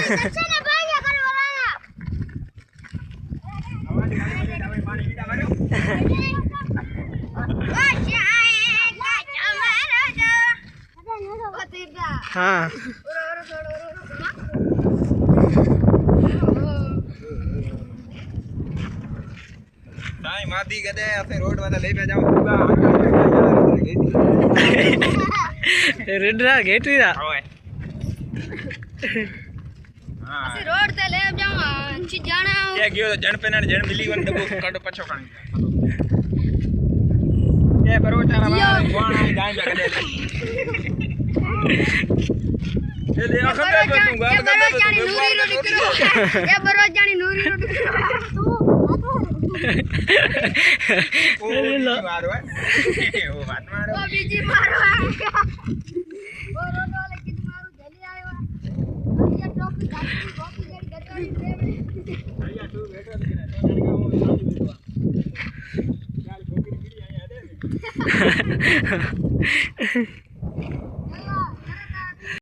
हाँ मादी गदे ऐसे रोड वाला ले जाओ रेडरा गेट रीरा असि रोड ते ले जाऊं ची जाना ये गयो जण पे न जण मिली वन डबो कड पछो काणी ये बरो चारा कोण आई गाय पे गदे ये दे अखंडे पे तू गाल गदे पे तू ये बरो जानी नूरी रोटी तू ओ मारो है ओ बात मारो ओ बीजी मारो ओ रोडो लेकिन मारू जल्दी आयो ये टोपी गाड़ी टोपी गटरी दे भैया तू बैठो दिखरा तो जाने का वो साथ बैठो यार टोपी गिरी आया दे